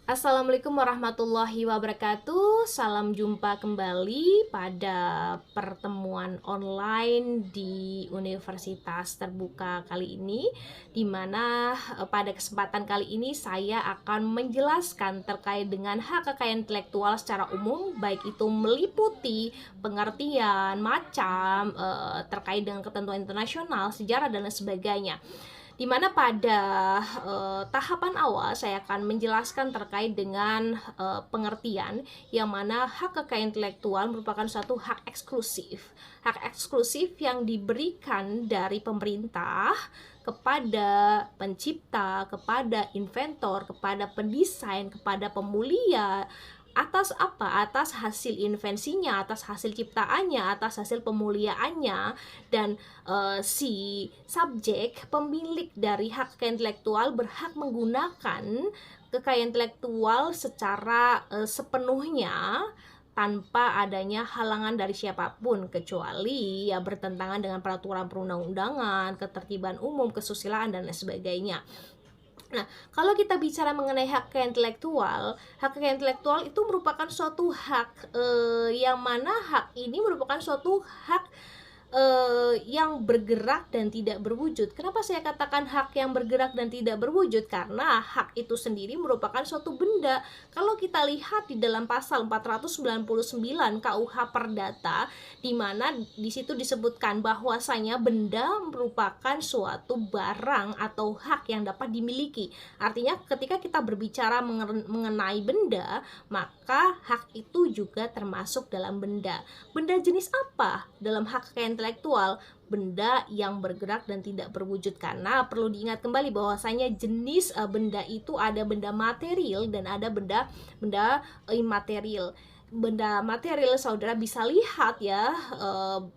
Assalamualaikum warahmatullahi wabarakatuh. Salam jumpa kembali pada pertemuan online di Universitas Terbuka kali ini, di mana pada kesempatan kali ini saya akan menjelaskan terkait dengan hak kekayaan intelektual secara umum, baik itu meliputi pengertian, macam, terkait dengan ketentuan internasional, sejarah dan lain sebagainya. Di mana pada tahapan awal saya akan menjelaskan terkait dengan pengertian yang mana hak kekayaan intelektual merupakan suatu hak eksklusif. Hak eksklusif yang diberikan dari pemerintah kepada pencipta, kepada inventor, kepada pendesain, kepada pemulia, atas apa? Atas hasil invensinya, atas hasil ciptaannya, atas hasil pemuliaannya. Dan si subjek, pemilik dari hak kekayaan intelektual berhak menggunakan kekayaan intelektual secara sepenuhnya tanpa adanya halangan dari siapapun, kecuali ya bertentangan dengan peraturan perundang-undangan, ketertiban umum, kesusilaan dan lain sebagainya. Nah, kalau kita bicara mengenai hak kekayaan intelektual itu merupakan suatu hak yang mana hak ini merupakan suatu hak yang bergerak dan tidak berwujud. Kenapa saya katakan hak yang bergerak dan tidak berwujud? Karena hak itu sendiri merupakan suatu benda. Kalau kita lihat di dalam pasal 499 KUH Perdata, di mana di situ disebutkan bahwasanya benda merupakan suatu barang atau hak yang dapat dimiliki. Artinya ketika kita berbicara mengenai benda, maka hak itu juga termasuk dalam benda. Benda jenis apa dalam hak kekayaan intelektual? Benda yang bergerak dan tidak berwujud, karena perlu diingat kembali bahwasanya jenis benda itu ada benda material dan ada benda imaterial. Benda material saudara bisa lihat ya,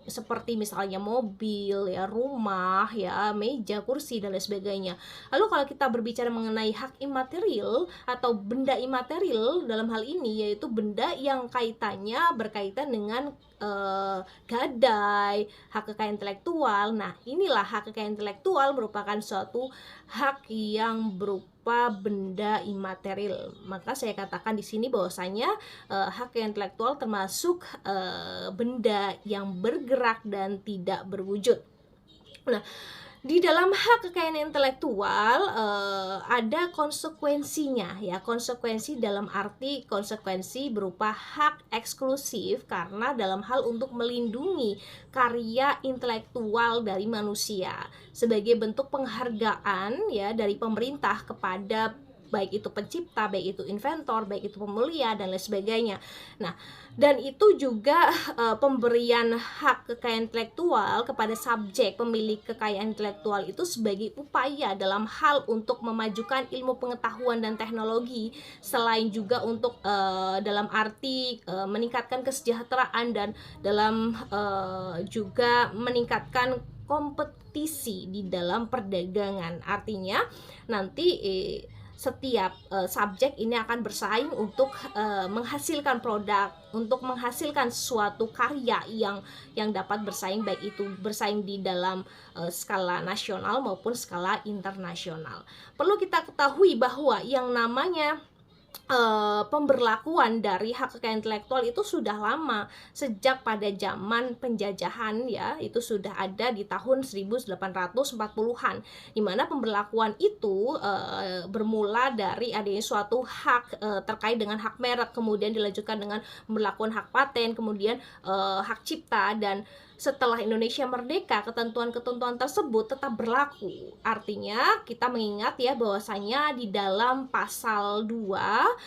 seperti misalnya mobil ya, rumah ya, meja, kursi dan lain sebagainya. Lalu kalau kita berbicara mengenai hak imaterial atau benda imaterial dalam hal ini, yaitu benda yang berkaitan dengan gadai, hak kekayaan intelektual. Nah, inilah hak kekayaan intelektual merupakan suatu hak yang berupa benda imaterial. Maka saya katakan di sini bahwasanya hak kekayaan intelektual termasuk benda yang bergerak dan tidak berwujud. Nah, di dalam hak kekayaan intelektual ada konsekuensinya ya. Konsekuensi dalam arti konsekuensi berupa hak eksklusif, karena dalam hal untuk melindungi karya intelektual dari manusia sebagai bentuk penghargaan ya dari pemerintah kepada baik itu pencipta, baik itu inventor, baik itu pemulia dan lain sebagainya. Nah, dan itu juga pemberian hak kekayaan intelektual kepada subjek pemilik kekayaan intelektual itu sebagai upaya dalam hal untuk memajukan ilmu pengetahuan dan teknologi, selain juga untuk dalam arti meningkatkan kesejahteraan dan dalam juga meningkatkan kompetisi di dalam perdagangan. Artinya nanti setiap subjek ini akan bersaing untuk menghasilkan produk, untuk menghasilkan suatu karya yang dapat bersaing, baik itu bersaing di dalam skala nasional maupun skala internasional. Perlu kita ketahui bahwa yang namanya pemberlakuan dari hak kekayaan intelektual itu sudah lama, sejak pada zaman penjajahan ya, itu sudah ada di tahun 1840-an, di mana pemberlakuan itu bermula dari adanya suatu hak terkait dengan hak merek, kemudian dilanjutkan dengan pemberlakuan hak paten, kemudian hak cipta, dan setelah Indonesia merdeka, ketentuan-ketentuan tersebut tetap berlaku. Artinya kita mengingat ya bahwasanya di dalam pasal 2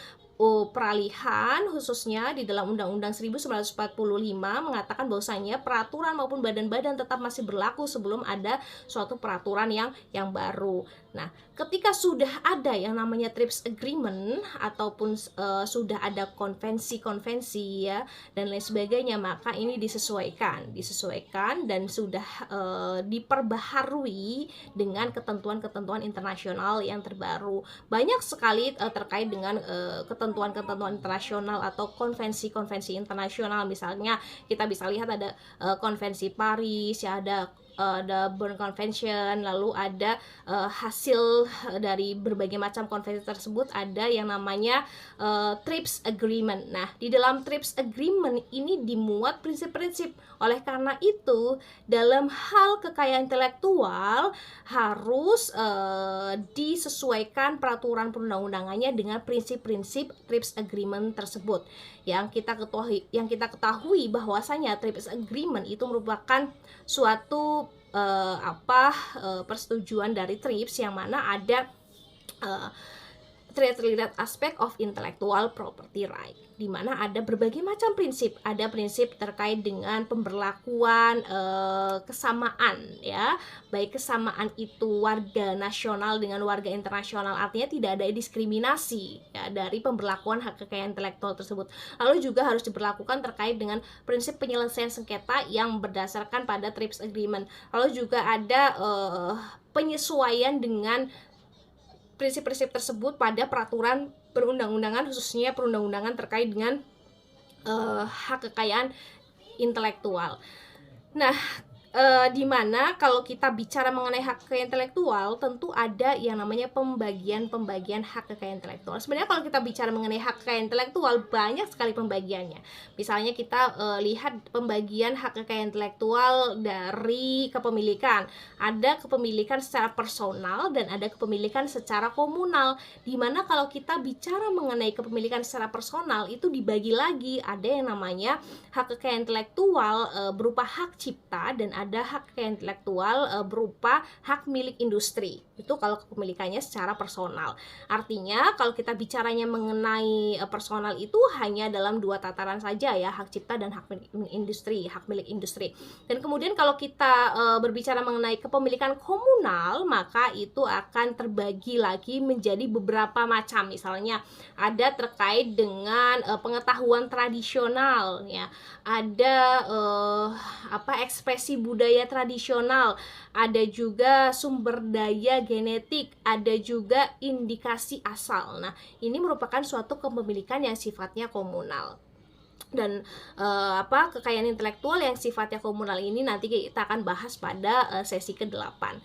peralihan, khususnya di dalam Undang-Undang 1945 mengatakan bahwasanya peraturan maupun badan-badan tetap masih berlaku sebelum ada suatu peraturan yang baru. Nah, ketika sudah ada yang namanya TRIPS Agreement ataupun sudah ada konvensi-konvensi ya dan lain sebagainya, maka ini disesuaikan dan sudah diperbaharui dengan ketentuan-ketentuan internasional yang terbaru. Banyak sekali terkait dengan ketentuan-ketentuan internasional atau konvensi-konvensi internasional. Misalnya kita bisa lihat ada konvensi Paris ya, ada ada Berne Convention, lalu ada hasil dari berbagai macam konvensi tersebut ada yang namanya TRIPS Agreement. Nah, di dalam TRIPS Agreement ini dimuat prinsip-prinsip. Oleh karena itu, dalam hal kekayaan intelektual harus disesuaikan peraturan perundang-undangannya dengan prinsip-prinsip TRIPS Agreement tersebut. Yang kita ketahui bahwasanya TRIPS Agreement itu merupakan suatu persetujuan dari TRIPS yang mana ada trade-related aspect of intellectual property right, di mana ada berbagai macam prinsip. Ada prinsip terkait dengan pemberlakuan kesamaan, ya, baik kesamaan itu warga nasional dengan warga internasional, artinya tidak ada diskriminasi ya dari pemberlakuan hak kekayaan intelektual tersebut. Lalu juga harus diberlakukan terkait dengan prinsip penyelesaian sengketa yang berdasarkan pada TRIPS Agreement. Lalu juga ada penyesuaian dengan prinsip-prinsip tersebut pada peraturan perundang-undangan, khususnya perundang-undangan terkait dengan hak kekayaan intelektual. Nah, di mana kalau kita bicara mengenai hak kekayaan intelektual, tentu ada yang namanya pembagian hak kekayaan intelektual. Sebenarnya kalau kita bicara mengenai hak kekayaan intelektual, banyak sekali pembagiannya. Misalnya kita lihat pembagian hak kekayaan intelektual dari kepemilikan. Ada kepemilikan secara personal dan ada kepemilikan secara komunal. Di mana kalau kita bicara mengenai kepemilikan secara personal, itu dibagi lagi. Ada yang namanya hak kekayaan intelektual berupa hak cipta, dan ada hak kekayaan intelektual berupa hak milik industri. Itu kalau kepemilikannya secara personal. Artinya kalau kita bicaranya mengenai personal itu hanya dalam dua tataran saja ya, hak cipta dan hak milik industri. Dan kemudian kalau kita berbicara mengenai kepemilikan komunal, maka itu akan terbagi lagi menjadi beberapa macam. Misalnya ada terkait dengan pengetahuan tradisional ya, ada ekspresi budaya tradisional, ada juga sumber daya genetik, ada juga indikasi asal. Nah, ini merupakan suatu kepemilikan yang sifatnya komunal. Dan kekayaan intelektual yang sifatnya komunal ini nanti kita akan bahas pada sesi ke-8.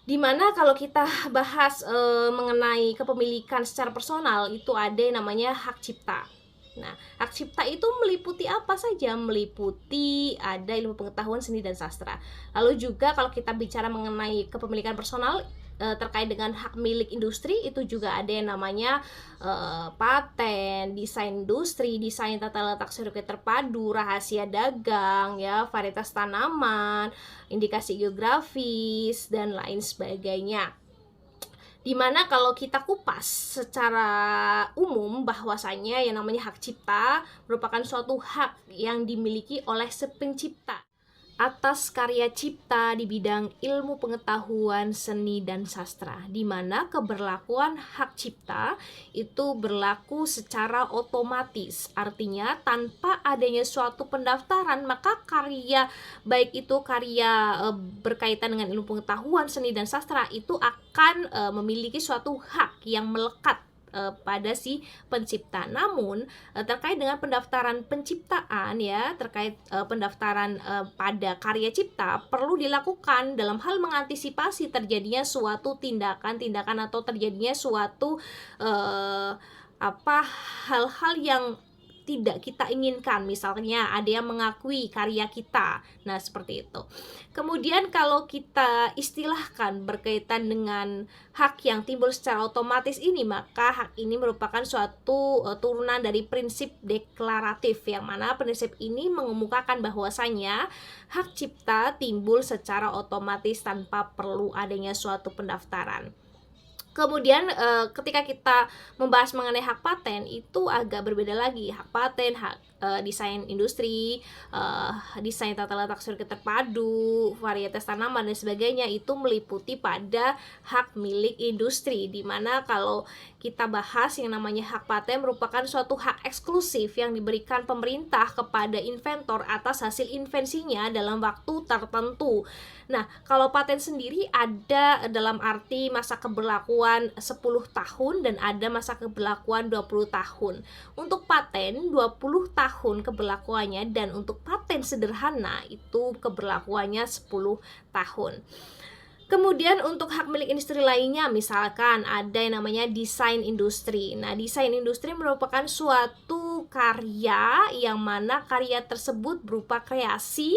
Dimana kalau kita bahas mengenai kepemilikan secara personal, itu ada yang namanya hak cipta. Nah, hak cipta itu meliputi apa saja? Meliputi ada ilmu pengetahuan, seni, dan sastra. Lalu juga kalau kita bicara mengenai kepemilikan personal terkait dengan hak milik industri, itu juga ada yang namanya paten, desain industri, desain tata letak sirkuit terpadu, rahasia dagang, ya, varietas tanaman, indikasi geografis, dan lain sebagainya. Dimana kalau kita kupas secara umum bahwasanya yang namanya hak cipta merupakan suatu hak yang dimiliki oleh si pencipta atas karya cipta di bidang ilmu pengetahuan, seni, dan sastra, di mana keberlakuan hak cipta itu berlaku secara otomatis. Artinya tanpa adanya suatu pendaftaran, maka karya, baik itu karya berkaitan dengan ilmu pengetahuan, seni, dan sastra, itu akan memiliki suatu hak yang melekat pada si pencipta. Namun terkait dengan pendaftaran penciptaan ya, terkait pendaftaran pada karya cipta perlu dilakukan dalam hal mengantisipasi terjadinya suatu tindakan atau terjadinya suatu hal-hal yang tidak kita inginkan. Misalnya ada yang mengakui karya kita. Nah, seperti itu. Kemudian kalau kita istilahkan berkaitan dengan hak yang timbul secara otomatis ini, maka hak ini merupakan suatu turunan dari prinsip deklaratif, yang mana prinsip ini mengemukakan bahwasanya hak cipta timbul secara otomatis tanpa perlu adanya suatu pendaftaran. Kemudian ketika kita membahas mengenai hak paten, itu agak berbeda lagi. Hak paten, hak desain industri, desain tata letak sirkuit terpadu, varietas tanaman, dan sebagainya, itu meliputi pada hak milik industri. Dimana kalau kita bahas yang namanya hak paten merupakan suatu hak eksklusif yang diberikan pemerintah kepada inventor atas hasil invensinya dalam waktu tertentu. Nah, kalau paten sendiri ada dalam arti masa keberlakuan 10 tahun dan ada masa keberlakuan 20 tahun. Untuk paten 20 tahun tahun keberlakuannya, dan untuk paten sederhana itu keberlakuannya 10 tahun. Kemudian untuk hak milik industri lainnya, misalkan ada yang namanya desain industri. Nah, desain industri merupakan suatu karya yang mana karya tersebut berupa kreasi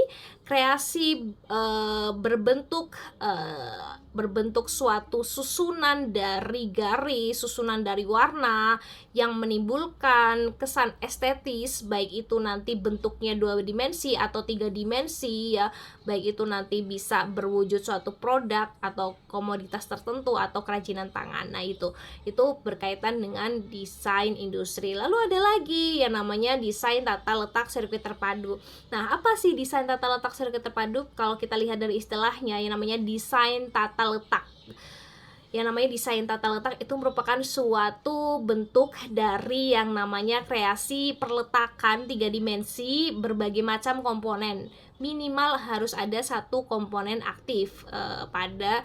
berbentuk suatu susunan dari garis, susunan dari warna yang menimbulkan kesan estetis, baik itu nanti bentuknya 2 dimensi atau 3 dimensi ya, baik itu nanti bisa berwujud suatu produk atau komoditas tertentu atau kerajinan tangan. Nah, itu berkaitan dengan desain industri. Lalu ada lagi yang namanya desain tata letak sirkuit terpadu. Nah, apa sih desain tata letak sirkuit terpadu? Kalau kita lihat dari istilahnya, yang namanya desain tata letak. Yang namanya desain tata letak itu merupakan suatu bentuk dari yang namanya kreasi perletakan 3 dimensi berbagai macam komponen. Minimal harus ada satu komponen aktif pada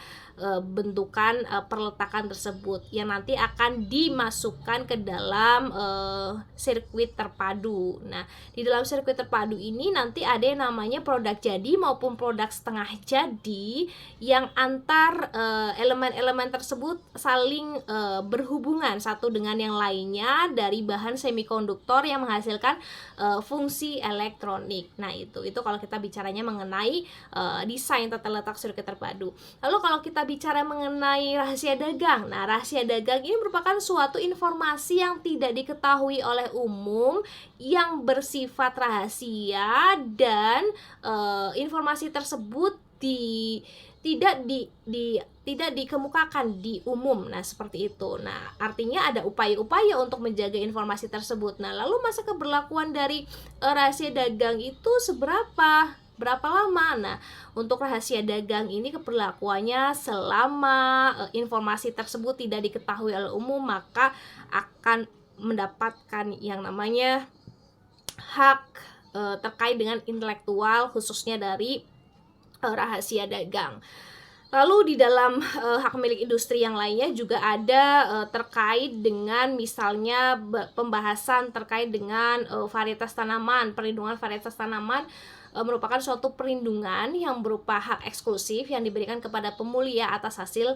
bentukan perletakan tersebut yang nanti akan dimasukkan ke dalam sirkuit terpadu. Nah, di dalam sirkuit terpadu ini nanti ada yang namanya produk jadi maupun produk setengah jadi, yang antar elemen-elemen tersebut saling berhubungan satu dengan yang lainnya dari bahan semikonduktor yang menghasilkan fungsi elektronik. Nah, itu kalau kita bicaranya mengenai desain tata letak sirkuit terpadu. Lalu kalau kita bicara mengenai rahasia dagang. Nah, rahasia dagang ini merupakan suatu informasi yang tidak diketahui oleh umum yang bersifat rahasia, dan informasi tersebut tidak dikemukakan di umum. Nah, seperti itu. Nah, artinya ada upaya-upaya untuk menjaga informasi tersebut. Nah, lalu masa keberlakuan dari rahasia dagang itu berapa lama? Nah, untuk rahasia dagang ini keberlakuannya selama informasi tersebut tidak diketahui oleh umum, maka akan mendapatkan yang namanya hak terkait dengan intelektual, khususnya dari rahasia dagang. Lalu di dalam hak milik industri yang lainnya juga ada terkait dengan misalnya pembahasan terkait dengan varietas tanaman. Perlindungan varietas tanaman merupakan suatu perlindungan yang berupa hak eksklusif yang diberikan kepada pemulia atas hasil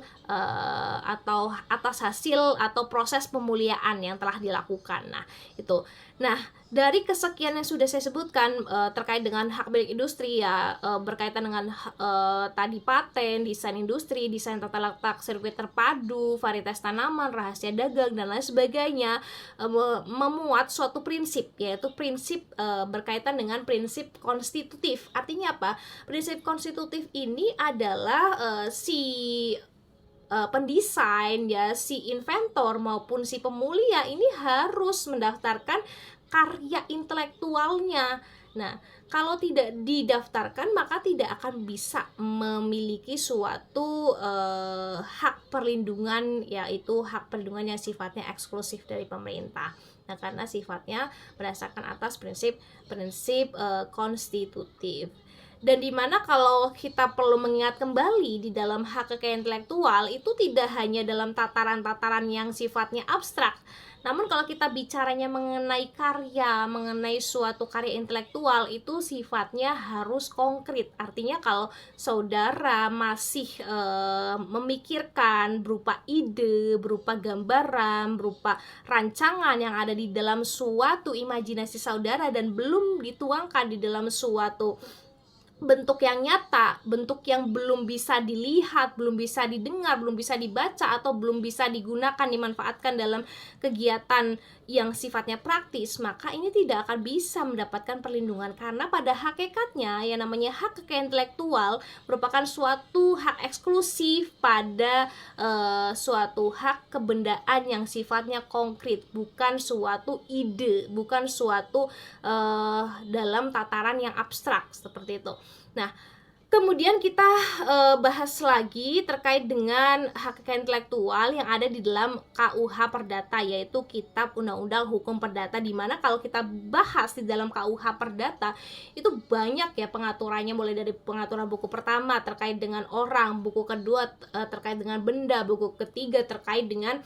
atau proses pemuliaan yang telah dilakukan. Nah, itu. Nah, dari kesekian yang sudah saya sebutkan terkait dengan hak milik industri ya, berkaitan dengan tadi paten, desain industri, desain tata letak sirkuit terpadu, varietas tanaman, rahasia dagang, dan lain sebagainya, memuat suatu prinsip, yaitu prinsip berkaitan dengan prinsip konstitutif. Artinya apa? Prinsip konstitutif ini adalah pendesain ya, si inventor maupun si pemulia ini harus mendaftarkan karya intelektualnya. Nah, kalau tidak didaftarkan maka tidak akan bisa memiliki suatu hak perlindungan, yaitu hak perlindungan yang sifatnya eksklusif dari pemerintah. Nah, karena sifatnya berdasarkan atas prinsip konstitutif. Dan dimana kalau kita perlu mengingat kembali di dalam hak kekayaan intelektual itu tidak hanya dalam tataran-tataran yang sifatnya abstrak, namun kalau kita bicaranya mengenai karya, mengenai suatu karya intelektual itu sifatnya harus konkret. Artinya kalau saudara masih memikirkan berupa ide, berupa gambaran, berupa rancangan yang ada di dalam suatu imajinasi saudara dan belum dituangkan di dalam suatu bentuk yang nyata, bentuk yang belum bisa dilihat, belum bisa didengar, belum bisa dibaca, atau belum bisa digunakan, dimanfaatkan dalam kegiatan yang sifatnya praktis, maka ini tidak akan bisa mendapatkan perlindungan. Karena pada hakikatnya yang namanya hak kekayaan intelektual merupakan suatu hak eksklusif pada suatu hak kebendaan yang sifatnya konkret, bukan suatu ide, bukan suatu dalam tataran yang abstrak seperti itu. Nah, Kemudian kita bahas lagi terkait dengan hak kekayaan intelektual yang ada di dalam KUH Perdata, yaitu Kitab Undang-Undang Hukum Perdata, di mana kalau kita bahas di dalam KUH Perdata itu banyak ya pengaturannya, mulai dari pengaturan buku pertama terkait dengan orang, buku kedua terkait dengan benda, buku ketiga terkait dengan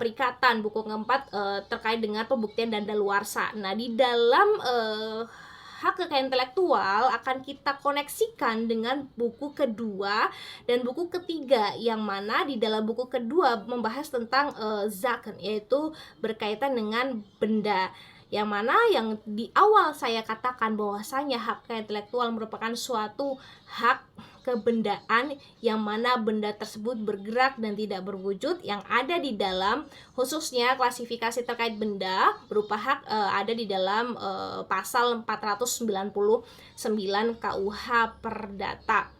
perikatan, buku keempat terkait dengan pembuktian dan daluarsa. Nah, di dalam hak kekayaan intelektual akan kita koneksikan dengan buku kedua dan buku ketiga, yang mana di dalam buku kedua membahas tentang zakat, yaitu berkaitan dengan benda, yang mana yang di awal saya katakan bahwasanya hak kekayaan intelektual merupakan suatu hak kebendaan yang mana benda tersebut bergerak dan tidak berwujud, yang ada di dalam khususnya klasifikasi terkait benda berupa hak ada di dalam pasal 499 KUH Perdata.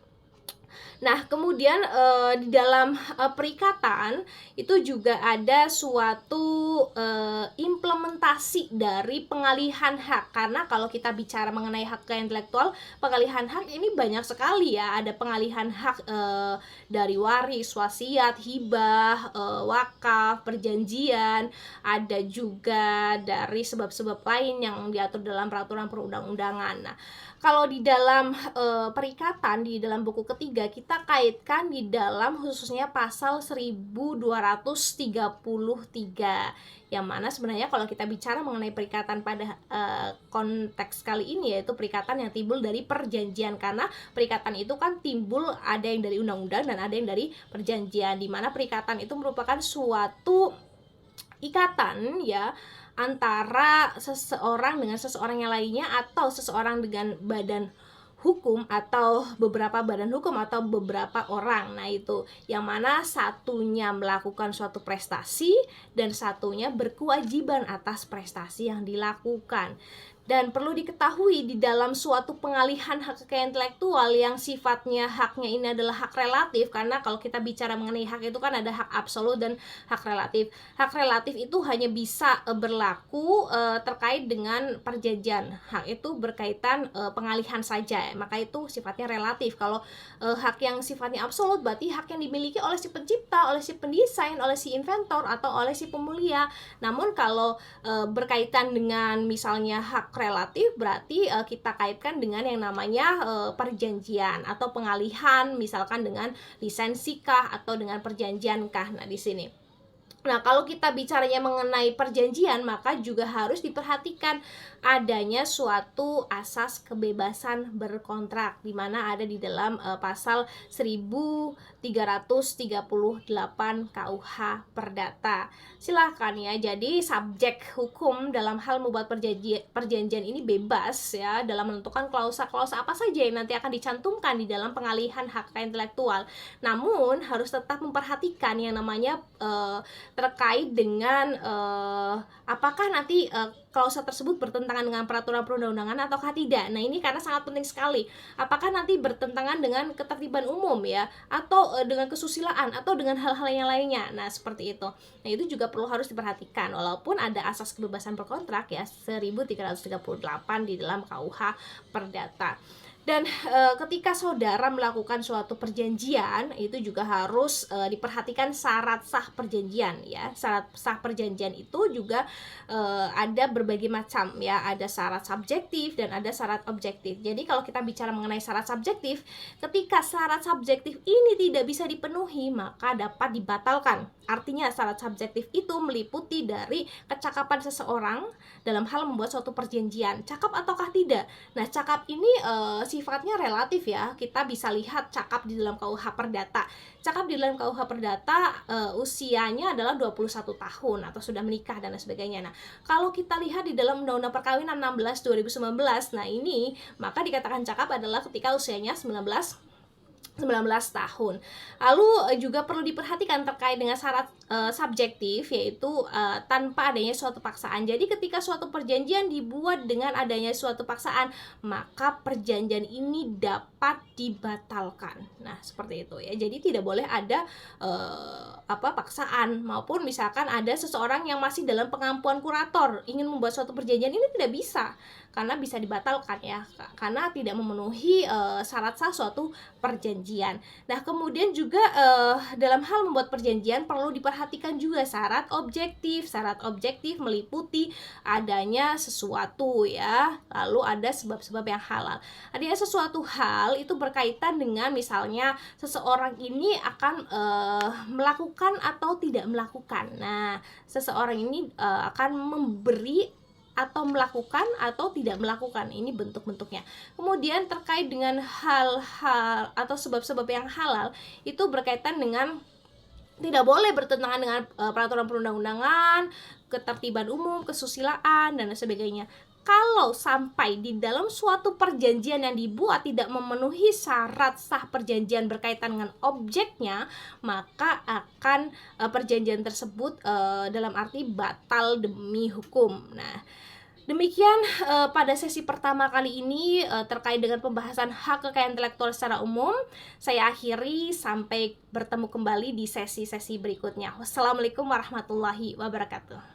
Nah, kemudian di dalam perikatan itu juga ada suatu implementasi dari pengalihan hak, karena kalau kita bicara mengenai hak kekayaan intelektual, pengalihan hak ini banyak sekali ya. Ada pengalihan hak dari waris, wasiat, hibah, wakaf, perjanjian, ada juga dari sebab-sebab lain yang diatur dalam peraturan perundang-undangan. Nah, kalau di dalam perikatan di dalam buku ketiga kita kaitkan di dalam khususnya pasal 1233, yang mana sebenarnya kalau kita bicara mengenai perikatan pada konteks kali ini, yaitu perikatan yang timbul dari perjanjian, karena perikatan itu kan timbul ada yang dari undang-undang dan ada yang dari perjanjian, di mana perikatan itu merupakan suatu ikatan ya antara seseorang dengan seseorang yang lainnya, atau seseorang dengan badan hukum atau beberapa badan hukum atau beberapa orang. Nah, itu yang mana satunya melakukan suatu prestasi dan satunya berkewajiban atas prestasi yang dilakukan. Dan perlu diketahui di dalam suatu pengalihan hak kekayaan intelektual yang sifatnya haknya ini adalah hak relatif, karena kalau kita bicara mengenai hak itu kan ada hak absolut dan hak relatif. Hak relatif itu hanya bisa berlaku terkait dengan perjanjian. Hak itu berkaitan pengalihan saja, maka itu sifatnya relatif. Kalau hak yang sifatnya absolut berarti hak yang dimiliki oleh si pencipta, oleh si pendesain, oleh si inventor atau oleh si pemulia. Namun kalau berkaitan dengan misalnya hak relatif berarti kita kaitkan dengan yang namanya perjanjian atau pengalihan, misalkan dengan lisensi kah atau dengan perjanjian kah. Nah, di sini. Nah, kalau kita bicaranya mengenai perjanjian, maka juga harus diperhatikan adanya suatu asas kebebasan berkontrak, di mana ada di dalam pasal 1338 KUH Perdata. Silahkan ya, jadi subjek hukum dalam hal membuat perjanjian ini bebas ya, dalam menentukan klausa-klausa apa saja yang nanti akan dicantumkan di dalam pengalihan hak kekayaan intelektual. Namun, harus tetap memperhatikan yang namanya terkait dengan apakah nanti klausa tersebut bertentangan dengan peraturan perundang-undangan ataukah tidak. Nah, ini karena sangat penting sekali. Apakah nanti bertentangan dengan ketertiban umum ya, atau dengan kesusilaan, atau dengan hal-hal yang lainnya. Nah, seperti itu. Nah, itu juga perlu harus diperhatikan. Walaupun ada asas kebebasan berkontrak ya 1338 di dalam KUH Perdata. Dan ketika saudara melakukan suatu perjanjian, itu juga harus diperhatikan syarat sah perjanjian ya. Syarat sah perjanjian itu juga ada berbagai macam ya. Ada syarat subjektif dan ada syarat objektif. Jadi kalau kita bicara mengenai syarat subjektif, ketika syarat subjektif ini tidak bisa dipenuhi, maka dapat dibatalkan. Artinya syarat subjektif itu meliputi dari kecakapan seseorang dalam hal membuat suatu perjanjian, cakap ataukah tidak. Nah, cakap ini sifatnya relatif ya. Kita bisa lihat cakap di dalam KUH Perdata. Cakap di dalam KUH Perdata usianya adalah 21 tahun atau sudah menikah dan sebagainya. Nah, kalau kita lihat di dalam Undang-Undang Perkawinan 16 2019, nah ini maka dikatakan cakap adalah ketika usianya 19 19 tahun. Lalu juga perlu diperhatikan terkait dengan syarat subjektif, yaitu tanpa adanya suatu paksaan. Jadi ketika suatu perjanjian dibuat dengan adanya suatu paksaan, maka perjanjian ini dapat dibatalkan. Nah, seperti itu ya. Jadi tidak boleh ada paksaan, maupun misalkan ada seseorang yang masih dalam pengampuan kurator ingin membuat suatu perjanjian, ini tidak bisa, karena bisa dibatalkan ya, karena tidak memenuhi syarat sah suatu perjanjian. Nah, kemudian juga dalam hal membuat perjanjian perlu diperhatikan juga syarat objektif. Syarat objektif meliputi adanya sesuatu ya, lalu ada sebab-sebab yang halal. Adanya sesuatu hal itu berkaitan dengan misalnya seseorang ini akan melakukan atau tidak melakukan. Nah, seseorang ini akan memberi atau melakukan atau tidak melakukan, ini bentuk-bentuknya. Kemudian terkait dengan hal-hal atau sebab-sebab yang halal, itu berkaitan dengan tidak boleh bertentangan dengan peraturan perundang-undangan, ketertiban umum, kesusilaan, dan sebagainya. Kalau sampai di dalam suatu perjanjian yang dibuat tidak memenuhi syarat sah perjanjian berkaitan dengan objeknya, maka akan perjanjian tersebut dalam arti batal demi hukum. Nah, demikian pada sesi pertama kali ini terkait dengan pembahasan hak kekayaan intelektual secara umum. Saya akhiri, sampai bertemu kembali di sesi-sesi berikutnya. Wassalamualaikum warahmatullahi wabarakatuh.